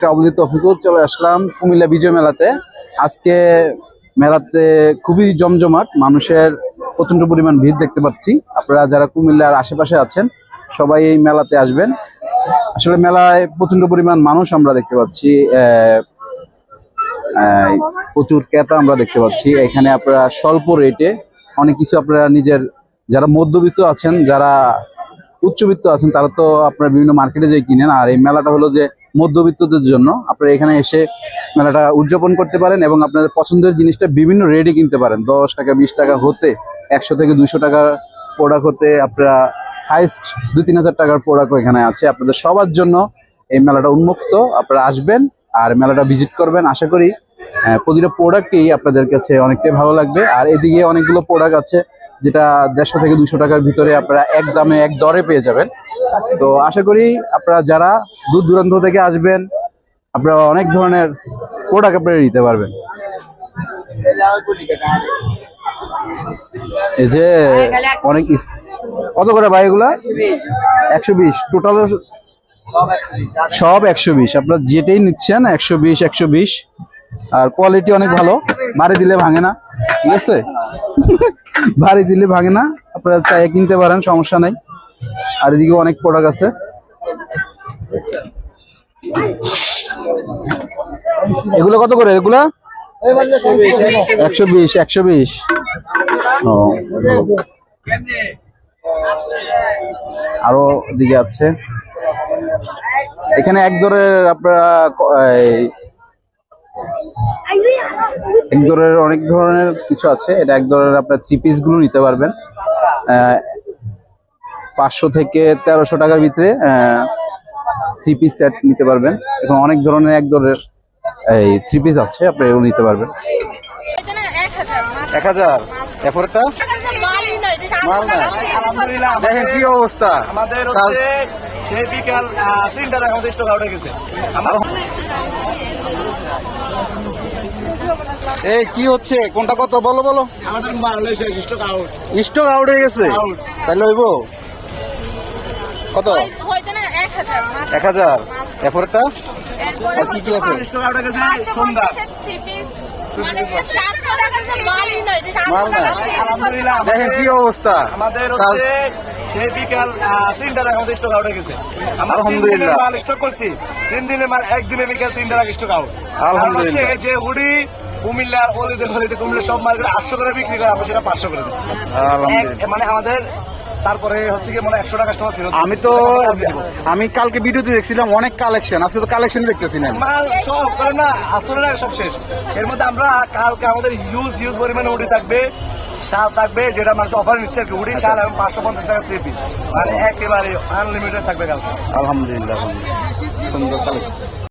Travel Taufiqul চলে আসলাম কুমিল্লা বিজয় মেলাতে। আজকে মেলাতে খুবই জমজমাট, মানুষের প্রচন্ড পরিমাণ ভিড় দেখতে পাচ্ছি। আপনারা যারা কুমিল্লার আশেপাশে আছেন সবাই এই মেলাতে আসবেন। আসলে মেলায় প্রচন্ড পরিমাণ মানুষ আমরা দেখতে পাচ্ছি, প্রচুর ক্রেতা আমরা দেখতে পাচ্ছি। এখানে আপনারা স্বল্প রেটে অনেক কিছু আপনারা নিজের, যারা মধ্যবিত্ত আছেন, যারা উচ্চবিত্ত আছেন, তারা তো আপনারা বিভিন্ন মার্কেটে যেয়ে কিনেন। আর এই মেলাটা হলো যে মধ্যবিত্তদের জন্য। আপনারা এখানে এসে মেলাটা উদযাপন করতে পারেন এবং আপনাদের পছন্দের জিনিসটা বিভিন্ন রেটে কিনতে পারেন। 10 টাকা 20 টাকা হতে 100 থেকে 200 টাকার প্রোডাক্ট হতে আপনারা হাইস্ট 2-3 হাজার টাকার প্রোডাক্ট এখানে আছে। আপনাদের সবার জন্য এই মেলাটা উন্মুক্ত। আপনারা আসবেন আর মেলাটা ভিজিট করবেন। আশা করি প্রতিটা প্রোডাক্টকেই আপনাদের কাছে অনেকটাই ভালো লাগবে। আর এদিকে অনেকগুলো প্রোডাক্ট আছে যেটা 150 থেকে 200 টাকার ভিতরে আপনারা এক দামে এক দরে পেয়ে যাবেন। তো আশা করি আপনারা যারা দূর দূরান্ত থেকে আসবেন আপনারা অনেক ধরনের প্রোডাক্ট আপনারা নিতে পারবেন। এই যে অনেক, কত করে ভাই এগুলা? 120 টোটাল, সব 120। আপনারা যেটাই নিচ্ছেন 120। আর কোয়ালিটি অনেক ভালো, বাড়ি দিলে ভাঙে না, ঠিক আছে? বাড়ি দিলে ভাঙে না, আপনারা চাইয়ে কিনতে পারেন, সমস্যা নাই। আর এদিকে অনেক প্রোডাক্ট আছে। এগুলো কত করে? এগুলা 120। ও, আরো দিকে আছে। এখানে এক দরের আপনারা এক দরের অনেক ধরনের কিছু আছে। এটা এক দরের আপনার 3 পিস গুলো নিতে পারবেন 500 থেকে 1300 টাকার ভিতরে 3 পিস সেট নিতে পারবেন। এখন অনেক ধরনের এক দরের এই 3 পিস আছে, আপনি এগুলো নিতে পারবেন। 1000 এরপরটা মাল না। দেখেন কি অবস্থা আমাদের, সেই বিকাল 3টার আগে স্টক আউট হয়ে গেছে। এই কি হচ্ছে, কোনটা কত বলো? আমাদের মাল হয়েছে স্টক আউট হয়ে গেছে, তাহলে হইব কত? 1000 এরপরটা কি কি আছে? স্টক আউট হয়ে গেছে সন্ধ্যা মাল না। দেখেন কি অবস্থা আমাদের, সেই বিকাল 3টার আগে স্টক আউট হয়ে গেছে। আলহামদুলিল্লাহ মাল স্টক করছি 3 দিনে, মাল একদিনে বিকাল 3টার আগে স্টক আউট। আলহামদুলিল্লাহ। যে হুডি কুমিল্লার অলিতে গলিতে কুমিল্লা সব মার্কেটে 800 করে বিক্রি করে, আমরা সেটা 500 করে দিচ্ছি। মানে আমাদের তারপরে হচ্ছে কি মানে 100 টাকা কাস্টমার ফেরত। আমি কালকে ভিডিওতে দেখছিলাম অনেক কালেকশন, আজকে তো কালেকশন দেখতেছি না। মাল সব করে না, আসলে সব শেষ। এর মধ্যে আমরা কালকে আমাদের হিউজ পরিমাণে উডি থাকবে, শাল থাকবে, যেটা মানুষ অফার নিচ্ছে আর কি। উডি শাল এবং 550 টাকা 3 পিস, মানে একেবারে আনলিমিটেড থাকবে কালকে। আলহামদুলিল্লাহ, সুন্দর কালেকশন।